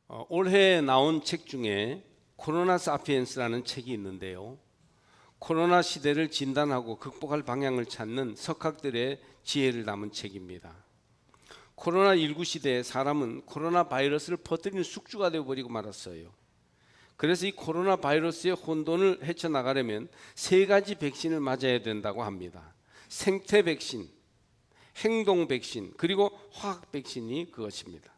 올해 나온 책 중에 코로나 사피엔스라는 책이 있는데요. 코로나 시대를 진단하고 극복할 방향을 찾는 석학들의 지혜를 담은 책입니다. 코로나19 시대에 사람은 코로나 바이러스를 퍼뜨리는 숙주가 되어버리고 말았어요. 그래서 이 코로나 바이러스의 혼돈을 헤쳐나가려면 세 가지 백신을 맞아야 된다고 합니다. 생태 백신, 행동 백신, 그리고 화학 백신이 그것입니다.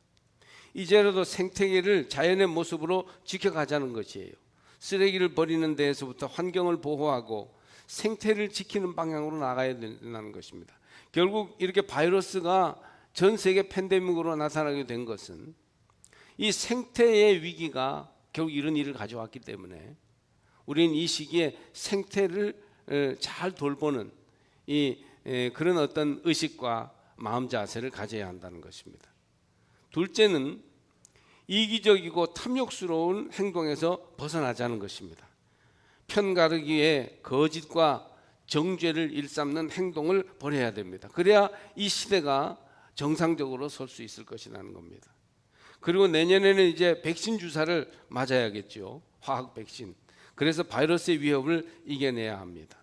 이제라도 생태계를 자연의 모습으로 지켜가자는 것이에요. 쓰레기를 버리는 데에서부터 환경을 보호하고 생태를 지키는 방향으로 나가야 된다는 것입니다. 결국 이렇게 바이러스가 전 세계 팬데믹으로 나타나게 된 것은 이 생태의 위기가 결국 이런 일을 가져왔기 때문에 우리는 이 시기에 생태를 잘 돌보는 그런 어떤 의식과 마음 자세를 가져야 한다는 것입니다. 둘째는 이기적이고 탐욕스러운 행동에서 벗어나자는 것입니다. 편가르기에 거짓과 정죄를 일삼는 행동을 버려야 됩니다. 그래야 이 시대가 정상적으로 설 수 있을 것이라는 겁니다. 그리고 내년에는 이제 백신 주사를 맞아야겠죠. 화학 백신. 그래서 바이러스의 위협을 이겨내야 합니다.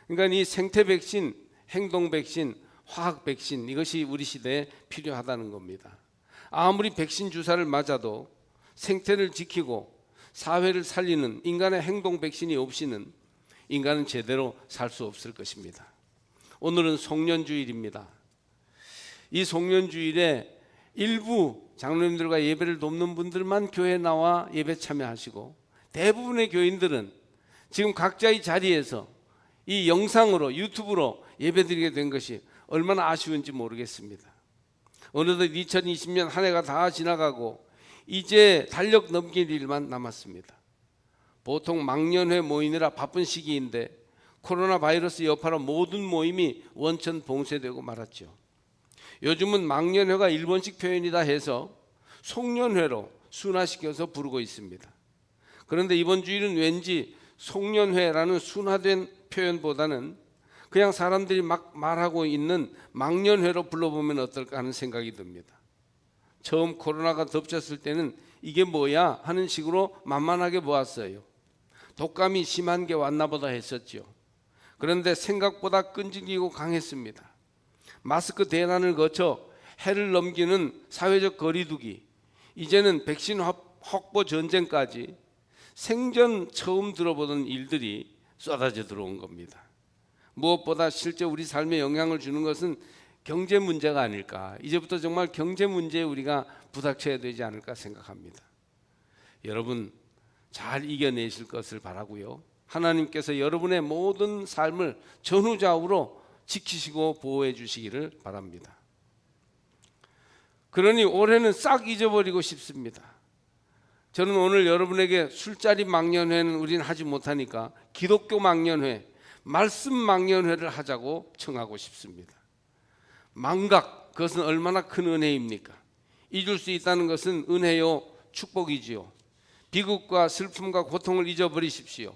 그러니까 이 생태 백신, 행동 백신, 화학 백신, 이것이 우리 시대에 필요하다는 겁니다. 아무리 백신 주사를 맞아도 생태를 지키고 사회를 살리는 인간의 행동 백신이 없이는 인간은 제대로 살 수 없을 것입니다. 오늘은 송년주일입니다. 이 송년주일에 일부 장로님들과 예배를 돕는 분들만 교회에 나와 예배 참여하시고 대부분의 교인들은 지금 각자의 자리에서 이 영상으로 유튜브로 예배드리게 된 것이 얼마나 아쉬운지 모르겠습니다. 어느덧 2020년 한 해가 다 지나가고 이제 달력 넘길 일만 남았습니다. 보통 망년회 모이느라 바쁜 시기인데 코로나 바이러스 여파로 모든 모임이 원천 봉쇄되고 말았죠. 요즘은 망년회가 일본식 표현이다 해서 송년회로 순화시켜서 부르고 있습니다. 그런데 이번 주일은 왠지 송년회라는 순화된 표현보다는 그냥 사람들이 막 말하고 있는 망년회로 불러보면 어떨까 하는 생각이 듭니다. 처음 코로나가 덮쳤을 때는 이게 뭐야 하는 식으로 만만하게 보았어요. 독감이 심한 게 왔나 보다 했었죠. 그런데 생각보다 끈질기고 강했습니다. 마스크 대란을 거쳐 해를 넘기는 사회적 거리두기, 이제는 백신 확보 전쟁까지 생전 처음 들어보던 일들이 쏟아져 들어온 겁니다. 무엇보다 실제 우리 삶에 영향을 주는 것은 경제 문제가 아닐까. 이제부터 정말 경제 문제에 우리가 부닥쳐야 되지 않을까 생각합니다. 여러분 잘 이겨내실 것을 바라고요. 하나님께서 여러분의 모든 삶을 전후좌우로 지키시고 보호해 주시기를 바랍니다. 그러니 올해는 싹 잊어버리고 싶습니다. 저는 오늘 여러분에게 술자리 망년회는 우리는 하지 못하니까 기독교 망년회, 말씀 망년회를 하자고 청하고 싶습니다. 망각, 그것은 얼마나 큰 은혜입니까? 잊을 수 있다는 것은 은혜요 축복이지요. 비극과 슬픔과 고통을 잊어버리십시오.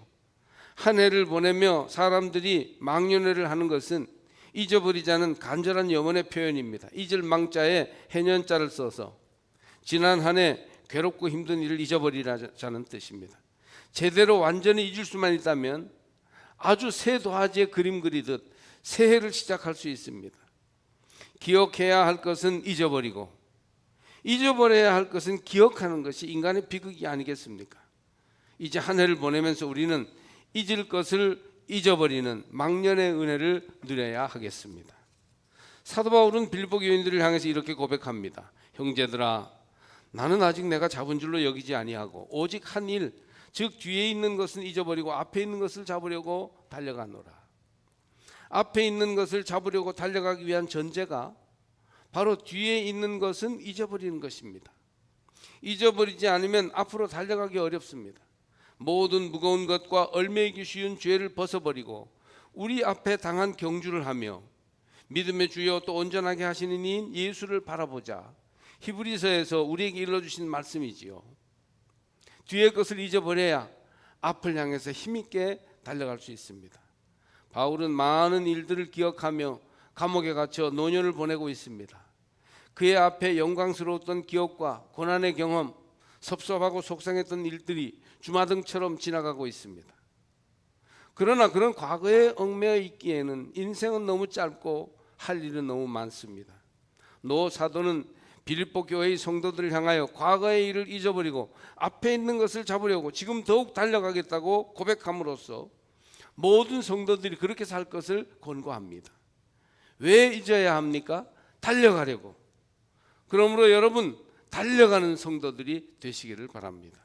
한 해를 보내며 사람들이 망년회를 하는 것은 잊어버리자는 간절한 염원의 표현입니다. 잊을 망자에 해년자를 써서 지난 한 해 괴롭고 힘든 일을 잊어버리자는 뜻입니다. 제대로 완전히 잊을 수만 있다면 아주 새 도화지에 그림 그리듯 새해를 시작할 수 있습니다. 기억해야 할 것은 잊어버리고 잊어버려야 할 것은 기억하는 것이 인간의 비극이 아니겠습니까? 이제 한 해를 보내면서 우리는 잊을 것을 잊어버리는 망년의 은혜를 누려야 하겠습니다. 사도 바울은 빌보 교인들을 향해서 이렇게 고백합니다. 형제들아, 나는 아직 내가 잡은 줄로 여기지 아니하고 오직 한 일, 즉 뒤에 있는 것은 잊어버리고 앞에 있는 것을 잡으려고 달려가노라. 앞에 있는 것을 잡으려고 달려가기 위한 전제가 바로 뒤에 있는 것은 잊어버리는 것입니다. 잊어버리지 않으면 앞으로 달려가기 어렵습니다. 모든 무거운 것과 얽매이기 쉬운 죄를 벗어버리고 우리 앞에 당한 경주를 하며 믿음의 주여 또 온전하게 하시는 이인 예수를 바라보자. 히브리서에서 우리에게 일러주신 말씀이지요. 뒤의 것을 잊어버려야 앞을 향해서 힘있게 달려갈 수 있습니다. 바울은 많은 일들을 기억하며 감옥에 갇혀 노년을 보내고 있습니다. 그의 앞에 영광스러웠던 기억과 고난의 경험, 섭섭하고 속상했던 일들이 주마등처럼 지나가고 있습니다. 그러나 그런 과거에 얽매여 있기에는 인생은 너무 짧고 할 일은 너무 많습니다. 노 사도는 빌립보 교회의 성도들을 향하여 과거의 일을 잊어버리고 앞에 있는 것을 잡으려고 지금 더욱 달려가겠다고 고백함으로써 모든 성도들이 그렇게 살 것을 권고합니다. 왜 잊어야 합니까? 달려가려고. 그러므로 여러분, 달려가는 성도들이 되시기를 바랍니다.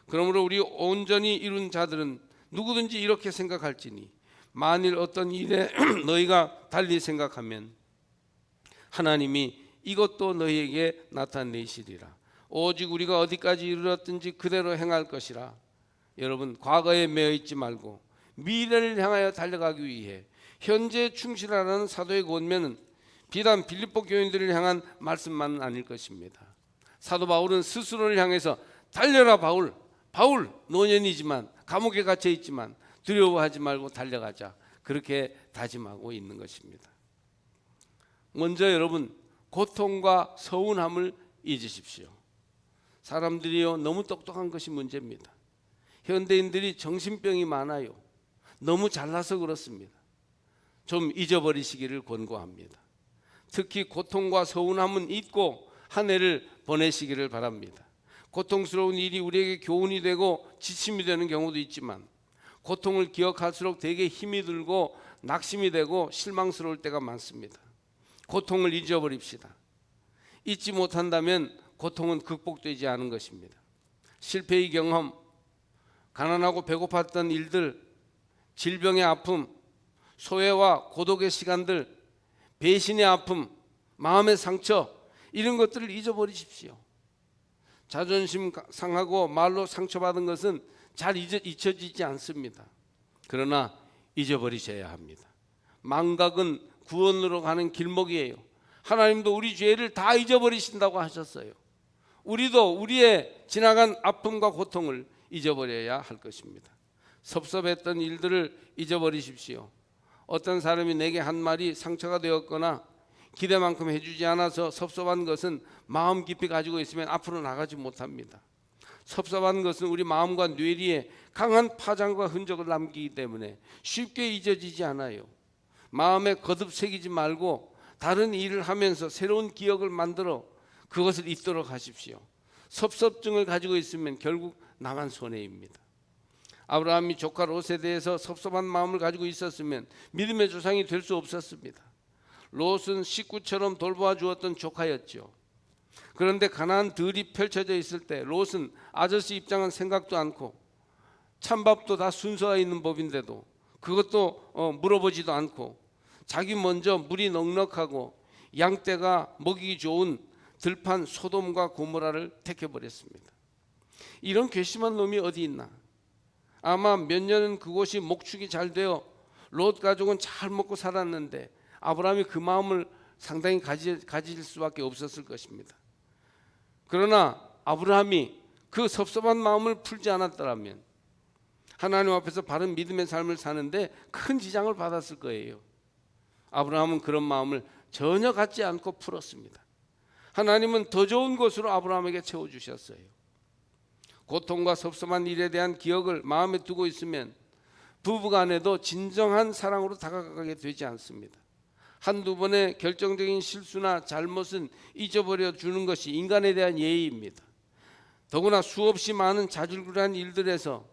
그러므로 우리 온전히 이룬 자들은 누구든지 이렇게 생각할지니 만일 어떤 일에 너희가 달리 생각하면 하나님이 이것도 너희에게 나타내시리라. 오직 우리가 어디까지 이르렀든지 그대로 행할 것이라. 여러분, 과거에 매여 있지 말고 미래를 향하여 달려가기 위해 현재에 충실하라는 사도의 권면은 비단 빌립보 교인들을 향한 말씀만은 아닐 것입니다. 사도 바울은 스스로를 향해서 달려라 바울, 바울 노년이지만 감옥에 갇혀 있지만 두려워하지 말고 달려가자, 그렇게 다짐하고 있는 것입니다. 먼저 여러분, 고통과 서운함을 잊으십시오. 사람들이요, 너무 똑똑한 것이 문제입니다. 현대인들이 정신병이 많아요. 너무 잘나서 그렇습니다. 좀 잊어버리시기를 권고합니다. 특히 고통과 서운함은 잊고 한 해를 보내시기를 바랍니다. 고통스러운 일이 우리에게 교훈이 되고 지침이 되는 경우도 있지만 고통을 기억할수록 되게 힘이 들고 낙심이 되고 실망스러울 때가 많습니다. 고통을 잊어버립시다. 잊지 못한다면 고통은 극복되지 않은 것입니다. 실패의 경험, 가난하고 배고팠던 일들, 질병의 아픔, 소외와 고독의 시간들, 배신의 아픔, 마음의 상처, 이런 것들을 잊어버리십시오. 자존심 상하고 말로 상처받은 것은 잘 잊혀지지 않습니다. 그러나 잊어버리셔야 합니다. 망각은 구원으로 가는 길목이에요. 하나님도 우리 죄를 다 잊어버리신다고 하셨어요. 우리도 우리의 지나간 아픔과 고통을 잊어버려야 할 것입니다. 섭섭했던 일들을 잊어버리십시오. 어떤 사람이 내게 한 말이 상처가 되었거나 기대만큼 해주지 않아서 섭섭한 것은 마음 깊이 가지고 있으면 앞으로 나가지 못합니다. 섭섭한 것은 우리 마음과 뇌리에 강한 파장과 흔적을 남기기 때문에 쉽게 잊어지지 않아요. 마음에 거듭 새기지 말고 다른 일을 하면서 새로운 기억을 만들어 그것을 잊도록 하십시오. 섭섭증을 가지고 있으면 결국 나만 손해입니다. 아브라함이 조카 롯에 대해서 섭섭한 마음을 가지고 있었으면 믿음의 조상이 될 수 없었습니다. 롯은 식구처럼 돌보아 주었던 조카였죠. 그런데 가나안 들이 펼쳐져 있을 때 롯은 아저씨 입장은 생각도 않고 찬밥도 다 순서가 있는 법인데도 그것도 물어보지도 않고 자기 먼저 물이 넉넉하고 양떼가 먹이기 좋은 들판 소돔과 고모라를 택해버렸습니다. 이런 괘씸한 놈이 어디 있나. 아마 몇 년은 그곳이 목축이 잘 되어 롯 가족은 잘 먹고 살았는데 아브라함이 그 마음을 상당히 가질 수밖에 없었을 것입니다. 그러나 아브라함이 그 섭섭한 마음을 풀지 않았더라면 하나님 앞에서 바른 믿음의 삶을 사는데 큰 지장을 받았을 거예요. 아브라함은 그런 마음을 전혀 갖지 않고 풀었습니다. 하나님은 더 좋은 것으로 아브라함에게 채워주셨어요. 고통과 섭섭한 일에 대한 기억을 마음에 두고 있으면 부부간에도 진정한 사랑으로 다가가게 되지 않습니다. 한두 번의 결정적인 실수나 잘못은 잊어버려 주는 것이 인간에 대한 예의입니다. 더구나 수없이 많은 자질구레한 일들에서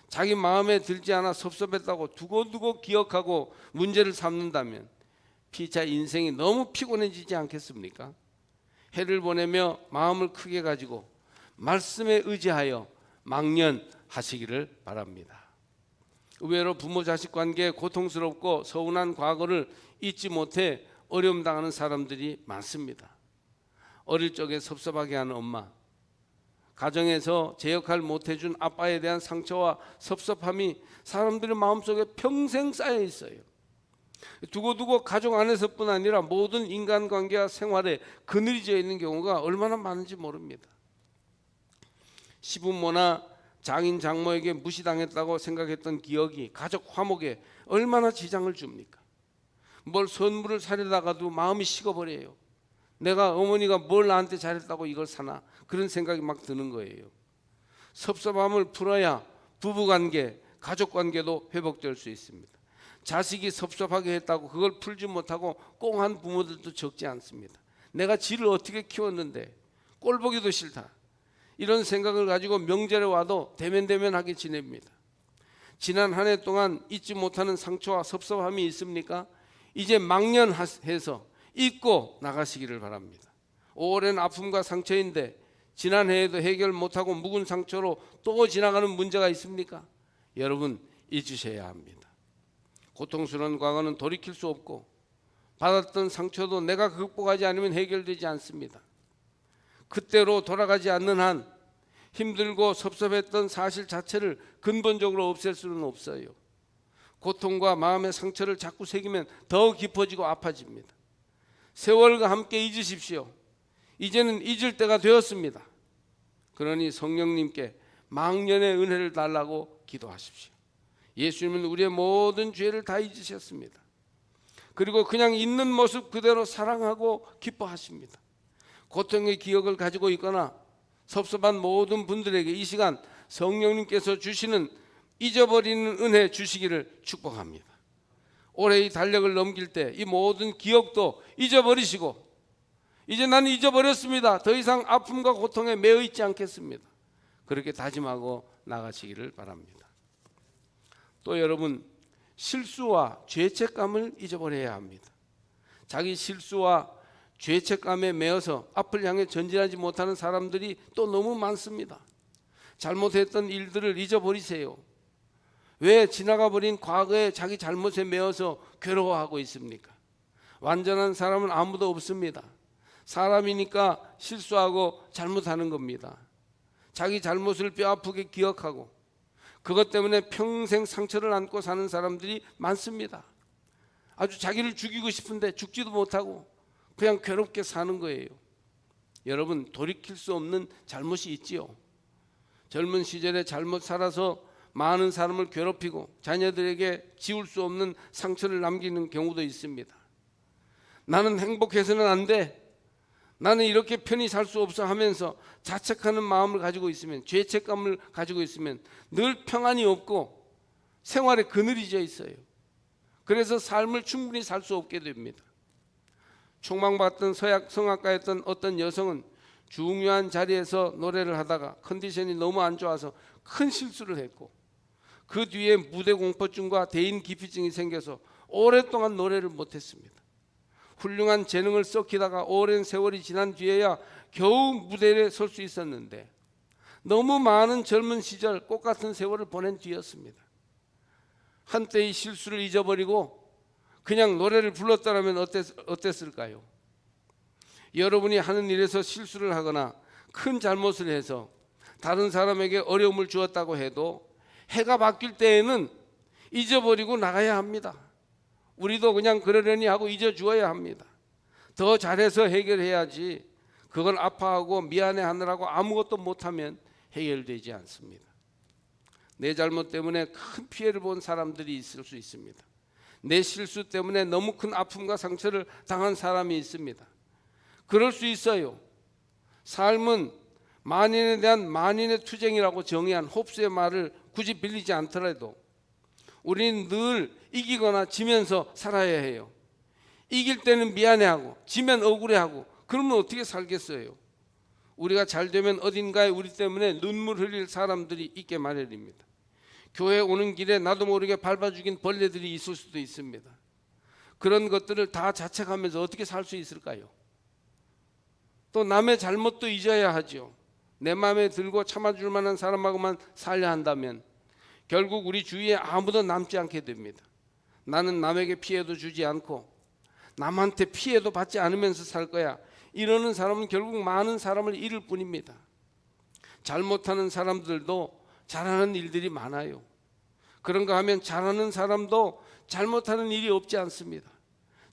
자기 마음에 들지 않아 섭섭했다고 두고두고 기억하고 문제를 삼는다면 피차 인생이 너무 피곤해지지 않겠습니까? 해를 보내며 마음을 크게 가지고 말씀에 의지하여 망년하시기를 바랍니다. 의외로 부모 자식 관계에 고통스럽고 서운한 과거를 잊지 못해 어려움 당하는 사람들이 많습니다. 어릴 적에 섭섭하게 하는 엄마, 가정에서 제 역할 못해준 아빠에 대한 상처와 섭섭함이 사람들의 마음속에 평생 쌓여 있어요. 두고두고 가족 안에서뿐 아니라 모든 인간관계와 생활에 그늘이 져 있는 경우가 얼마나 많은지 모릅니다. 시부모나 장인 장모에게 무시당했다고 생각했던 기억이 가족 화목에 얼마나 지장을 줍니까? 뭘 선물을 사려다가도 마음이 식어버려요. 내가 어머니가 뭘 나한테 잘했다고 이걸 사나, 그런 생각이 막 드는 거예요. 섭섭함을 풀어야 부부관계, 가족관계도 회복될 수 있습니다. 자식이 섭섭하게 했다고 그걸 풀지 못하고 꽁한 부모들도 적지 않습니다. 내가 지를 어떻게 키웠는데 꼴보기도 싫다, 이런 생각을 가지고 명절에 와도 대면대면하게 지냅니다. 지난 한 해 동안 잊지 못하는 상처와 섭섭함이 있습니까? 이제 망연해서 잊고 나가시기를 바랍니다. 오랜 아픔과 상처인데 지난 해에도 해결 못하고 묵은 상처로 또 지나가는 문제가 있습니까? 여러분, 잊으셔야 합니다. 고통스러운 과거는 돌이킬 수 없고 받았던 상처도 내가 극복하지 않으면 해결되지 않습니다. 그때로 돌아가지 않는 한 힘들고 섭섭했던 사실 자체를 근본적으로 없앨 수는 없어요. 고통과 마음의 상처를 자꾸 새기면 더 깊어지고 아파집니다. 세월과 함께 잊으십시오. 이제는 잊을 때가 되었습니다. 그러니 성령님께 망년의 은혜를 달라고 기도하십시오. 예수님은 우리의 모든 죄를 다 잊으셨습니다. 그리고 그냥 있는 모습 그대로 사랑하고 기뻐하십니다. 고통의 기억을 가지고 있거나 섭섭한 모든 분들에게 이 시간 성령님께서 주시는 잊어버리는 은혜 주시기를 축복합니다. 올해의 달력을 넘길 때 이 모든 기억도 잊어버리시고, 이제 나는 잊어버렸습니다, 더 이상 아픔과 고통에 매여 있지 않겠습니다, 그렇게 다짐하고 나가시기를 바랍니다. 또 여러분, 실수와 죄책감을 잊어버려야 합니다. 자기 실수와 죄책감에 매여서 앞을 향해 전진하지 못하는 사람들이 또 너무 많습니다. 잘못했던 일들을 잊어버리세요. 왜 지나가 버린 과거의 자기 잘못에 매여서 괴로워하고 있습니까? 완전한 사람은 아무도 없습니다. 사람이니까 실수하고 잘못하는 겁니다. 자기 잘못을 뼈아프게 기억하고 그것 때문에 평생 상처를 안고 사는 사람들이 많습니다. 아주 자기를 죽이고 싶은데 죽지도 못하고 그냥 괴롭게 사는 거예요. 여러분, 돌이킬 수 없는 잘못이 있지요. 젊은 시절에 잘못 살아서 많은 사람을 괴롭히고 자녀들에게 지울 수 없는 상처를 남기는 경우도 있습니다. 나는 행복해서는 안 돼, 나는 이렇게 편히 살 수 없어 하면서 자책하는 마음을 가지고 있으면, 죄책감을 가지고 있으면 늘 평안이 없고 생활에 그늘이 져 있어요. 그래서 삶을 충분히 살 수 없게 됩니다. 총망받던 성악가였던 어떤 여성은 중요한 자리에서 노래를 하다가 컨디션이 너무 안 좋아서 큰 실수를 했고, 그 뒤에 무대 공포증과 대인 기피증이 생겨서 오랫동안 노래를 못했습니다. 훌륭한 재능을 썩히다가 오랜 세월이 지난 뒤에야 겨우 무대에 설 수 있었는데, 너무 많은 젊은 시절 꽃같은 세월을 보낸 뒤였습니다. 한때의 실수를 잊어버리고 그냥 노래를 불렀다면 어땠을까요? 여러분이 하는 일에서 실수를 하거나 큰 잘못을 해서 다른 사람에게 어려움을 주었다고 해도 해가 바뀔 때에는 잊어버리고 나가야 합니다. 우리도 그냥 그러려니 하고 잊어주어야 합니다. 더 잘해서 해결해야지 그걸 아파하고 미안해하느라고 아무것도 못하면 해결되지 않습니다. 내 잘못 때문에 큰 피해를 본 사람들이 있을 수 있습니다. 내 실수 때문에 너무 큰 아픔과 상처를 당한 사람이 있습니다. 그럴 수 있어요. 삶은 만인에 대한 만인의 투쟁이라고 정의한 홉스의 말을 굳이 빌리지 않더라도 우리는 늘 이기거나 지면서 살아야 해요. 이길 때는 미안해하고 지면 억울해하고 그러면 어떻게 살겠어요? 우리가 잘 되면 어딘가에 우리 때문에 눈물 흘릴 사람들이 있게 마련입니다. 교회 오는 길에 나도 모르게 밟아 죽인 벌레들이 있을 수도 있습니다. 그런 것들을 다 자책하면서 어떻게 살 수 있을까요? 또 남의 잘못도 잊어야 하죠. 내 마음에 들고 참아줄 만한 사람하고만 살려 한다면 결국 우리 주위에 아무도 남지 않게 됩니다. 나는 남에게 피해도 주지 않고 남한테 피해도 받지 않으면서 살 거야, 이러는 사람은 결국 많은 사람을 잃을 뿐입니다. 잘못하는 사람들도 잘하는 일들이 많아요. 그런가 하면 잘하는 사람도 잘못하는 일이 없지 않습니다.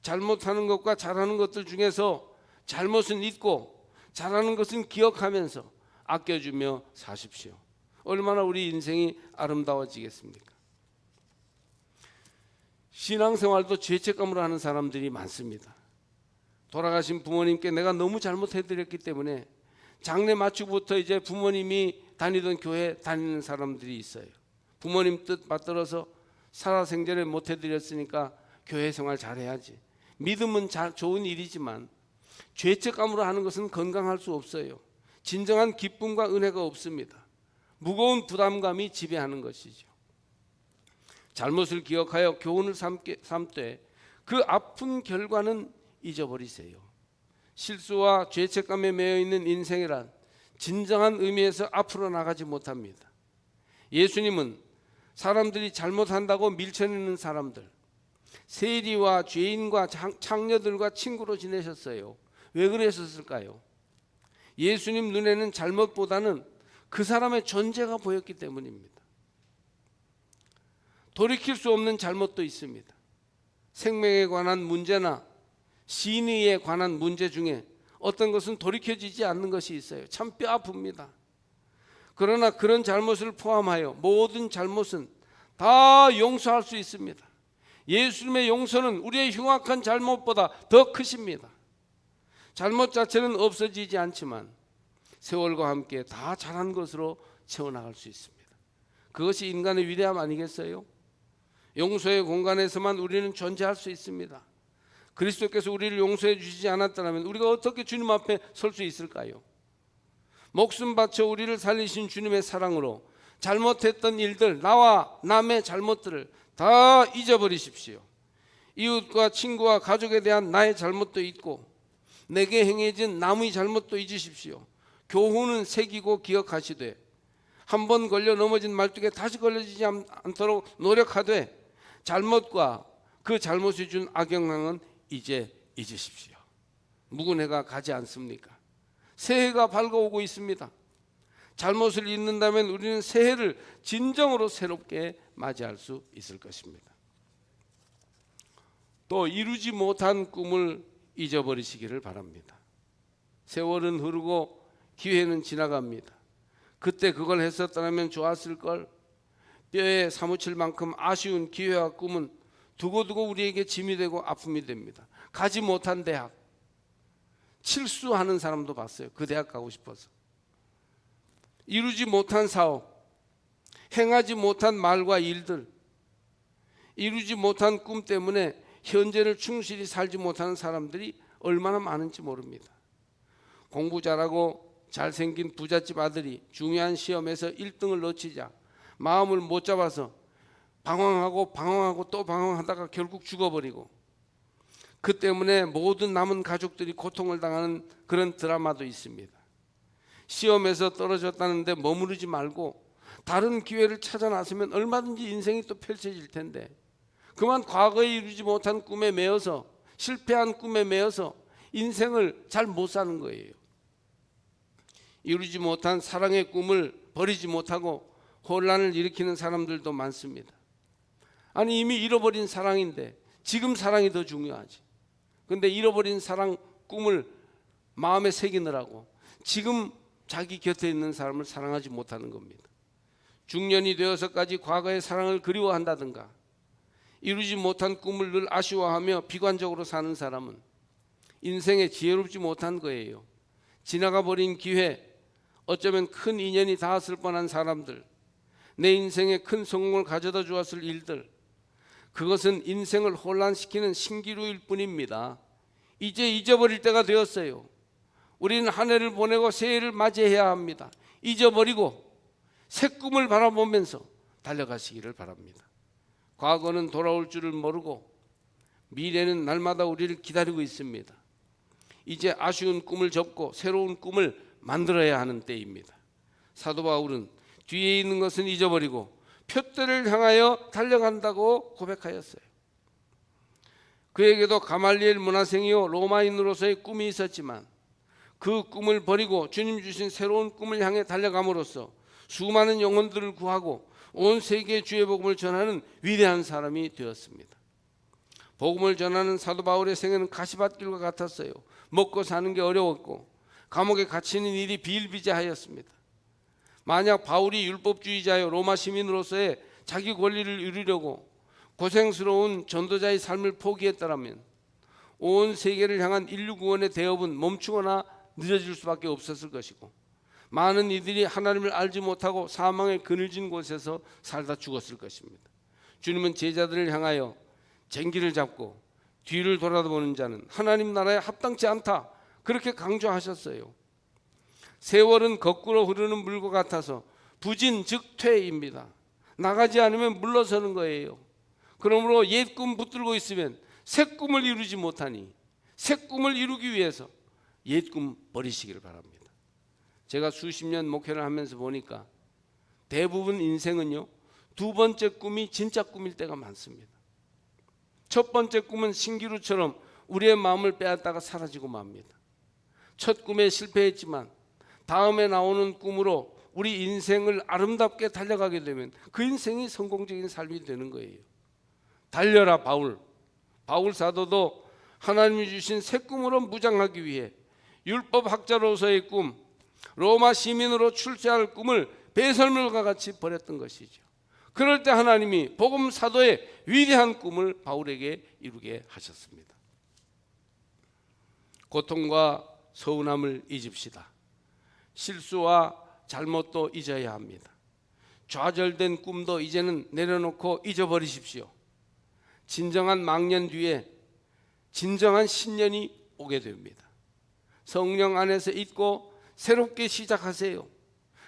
잘못하는 것과 잘하는 것들 중에서 잘못은 잊고 잘하는 것은 기억하면서 아껴주며 사십시오. 얼마나 우리 인생이 아름다워지겠습니까? 신앙생활도 죄책감으로 하는 사람들이 많습니다. 돌아가신 부모님께 내가 너무 잘못해드렸기 때문에 장례 마치고부터 이제 부모님이 다니던 교회 다니는 사람들이 있어요. 부모님 뜻 받들어서 살아생전에 못 해드렸으니까 교회 생활 잘해야지. 믿음은 좋은 일이지만 죄책감으로 하는 것은 건강할 수 없어요. 진정한 기쁨과 은혜가 없습니다. 무거운 부담감이 지배하는 것이죠. 잘못을 기억하여 교훈을 삼되 그 아픈 결과는 잊어버리세요. 실수와 죄책감에 매여 있는 인생이란 진정한 의미에서 앞으로 나가지 못합니다. 예수님은 사람들이 잘못한다고 밀쳐내는 사람들, 세리와 죄인과 창녀들과 친구로 지내셨어요. 왜 그랬었을까요? 예수님 눈에는 잘못보다는 그 사람의 존재가 보였기 때문입니다. 돌이킬 수 없는 잘못도 있습니다. 생명에 관한 문제나 신의에 관한 문제 중에 어떤 것은 돌이켜지지 않는 것이 있어요. 참 뼈 아픕니다. 그러나 그런 잘못을 포함하여 모든 잘못은 다 용서할 수 있습니다. 예수님의 용서는 우리의 흉악한 잘못보다 더 크십니다. 잘못 자체는 없어지지 않지만 세월과 함께 다 잘한 것으로 채워나갈 수 있습니다. 그것이 인간의 위대함 아니겠어요? 용서의 공간에서만 우리는 존재할 수 있습니다. 그리스도께서 우리를 용서해 주시지 않았다면 우리가 어떻게 주님 앞에 설 수 있을까요? 목숨 바쳐 우리를 살리신 주님의 사랑으로 잘못했던 일들, 나와 남의 잘못들을 다 잊어버리십시오. 이웃과 친구와 가족에 대한 나의 잘못도 잊고 내게 행해진 남의 잘못도 잊으십시오. 교훈은 새기고 기억하시되 한 번 걸려 넘어진 말뚝에 다시 걸려지지 않도록 노력하되 잘못과 그 잘못이 준 악영향은 이제 잊으십시오. 묵은 해가 가지 않습니까? 새해가 밝아오고 있습니다. 잘못을 잊는다면 우리는 새해를 진정으로 새롭게 맞이할 수 있을 것입니다. 또 이루지 못한 꿈을 잊어버리시기를 바랍니다. 세월은 흐르고 기회는 지나갑니다. 그때 그걸 했었다면 좋았을 걸. 뼈에 사무칠 만큼 아쉬운 기회와 꿈은 두고두고 우리에게 짐이 되고 아픔이 됩니다. 가지 못한 대학, 칠수하는 사람도 봤어요. 그 대학 가고 싶어서. 이루지 못한 사업, 행하지 못한 말과 일들, 이루지 못한 꿈 때문에 현재를 충실히 살지 못하는 사람들이 얼마나 많은지 모릅니다. 공부 잘하고 잘생긴 부잣집 아들이 중요한 시험에서 1등을 놓치자 마음을 못 잡아서 방황하고 또 방황하다가 결국 죽어버리고, 그 때문에 모든 남은 가족들이 고통을 당하는 그런 드라마도 있습니다. 시험에서 떨어졌다는데 머무르지 말고 다른 기회를 찾아 나서면 얼마든지 인생이 또 펼쳐질 텐데, 그만 과거에 이루지 못한 꿈에 매여서, 실패한 꿈에 매여서 인생을 잘 못 사는 거예요. 이루지 못한 사랑의 꿈을 버리지 못하고 혼란을 일으키는 사람들도 많습니다. 아니, 이미 잃어버린 사랑인데 지금 사랑이 더 중요하지. 그런데 잃어버린 사랑 꿈을 마음에 새기느라고 지금 자기 곁에 있는 사람을 사랑하지 못하는 겁니다. 중년이 되어서까지 과거의 사랑을 그리워한다든가 이루지 못한 꿈을 늘 아쉬워하며 비관적으로 사는 사람은 인생에 지혜롭지 못한 거예요. 지나가 버린 기회, 어쩌면 큰 인연이 닿았을 뻔한 사람들, 내 인생에 큰 성공을 가져다 주었을 일들, 그것은 인생을 혼란시키는 신기루일 뿐입니다. 이제 잊어버릴 때가 되었어요. 우리는 한 해를 보내고 새해를 맞이해야 합니다. 잊어버리고 새 꿈을 바라보면서 달려가시기를 바랍니다. 과거는 돌아올 줄을 모르고 미래는 날마다 우리를 기다리고 있습니다. 이제 아쉬운 꿈을 접고 새로운 꿈을 만들어야 하는 때입니다. 사도 바울은 뒤에 있는 것은 잊어버리고 표대를 향하여 달려간다고 고백하였어요. 그에게도 가말리엘 문화생이요 로마인으로서의 꿈이 있었지만 그 꿈을 버리고 주님 주신 새로운 꿈을 향해 달려감으로써 수많은 영혼들을 구하고 온 세계에 주의 복음을 전하는 위대한 사람이 되었습니다. 복음을 전하는 사도 바울의 생애는 가시밭길과 같았어요. 먹고 사는 게 어려웠고 감옥에 갇히는 일이 비일비재하였습니다. 만약 바울이 율법주의자여 로마 시민으로서의 자기 권리를 이루려고 고생스러운 전도자의 삶을 포기했다면 온 세계를 향한 인류 구원의 대업은 멈추거나 늦어질 수밖에 없었을 것이고, 많은 이들이 하나님을 알지 못하고 사망의 그늘진 곳에서 살다 죽었을 것입니다. 주님은 제자들을 향하여 쟁기를 잡고 뒤를 돌아보는 자는 하나님 나라에 합당치 않다, 그렇게 강조하셨어요. 세월은 거꾸로 흐르는 물과 같아서 부진 즉 퇴입니다. 나가지 않으면 물러서는 거예요. 그러므로 옛 꿈 붙들고 있으면 새 꿈을 이루지 못하니 새 꿈을 이루기 위해서 옛 꿈 버리시기를 바랍니다. 제가 수십 년 목회를 하면서 보니까 대부분 인생은요, 두 번째 꿈이 진짜 꿈일 때가 많습니다. 첫 번째 꿈은 신기루처럼 우리의 마음을 빼앗다가 사라지고 맙니다. 첫 꿈에 실패했지만 다음에 나오는 꿈으로 우리 인생을 아름답게 달려가게 되면 그 인생이 성공적인 삶이 되는 거예요. 달려라 바울 사도도 하나님이 주신 새 꿈으로 무장하기 위해 율법학자로서의 꿈, 로마 시민으로 출세할 꿈을 배설물과 같이 버렸던 것이죠. 그럴 때 하나님이 복음 사도의 위대한 꿈을 바울에게 이루게 하셨습니다. 고통과 서운함을 잊읍시다. 실수와 잘못도 잊어야 합니다. 좌절된 꿈도 이제는 내려놓고 잊어버리십시오. 진정한 망년 뒤에 진정한 신년이 오게 됩니다. 성령 안에서 잊고 새롭게 시작하세요.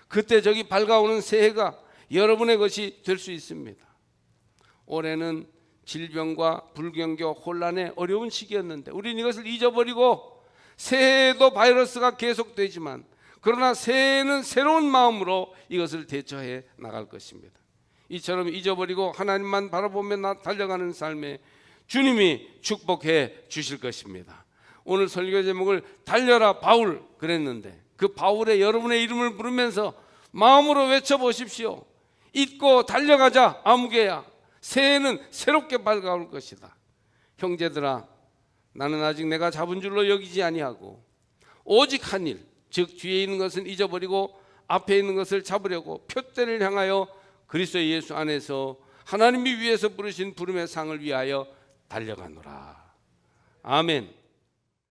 그때 저기 밝아오는 새해가 여러분의 것이 될 수 있습니다. 올해는 질병과 불경교 혼란의 어려운 시기였는데 우리는 이것을 잊어버리고, 새해에도 바이러스가 계속되지만 그러나 새해에는 새로운 마음으로 이것을 대처해 나갈 것입니다. 이처럼 잊어버리고 하나님만 바라보며 달려가는 삶에 주님이 축복해 주실 것입니다. 오늘 설교 제목을 달려라 바울 그랬는데, 그 바울의 여러분의 이름을 부르면서 마음으로 외쳐보십시오. 잊고 달려가자 아무개야. 새해는 새롭게 밝아올 것이다. 형제들아, 나는 아직 내가 잡은 줄로 여기지 아니하고 오직 한 일, 즉 뒤에 있는 것은 잊어버리고 앞에 있는 것을 잡으려고 표대를 향하여 그리스도 예수 안에서 하나님이 위에서 부르신 부름의 상을 위하여 달려가노라. 아멘.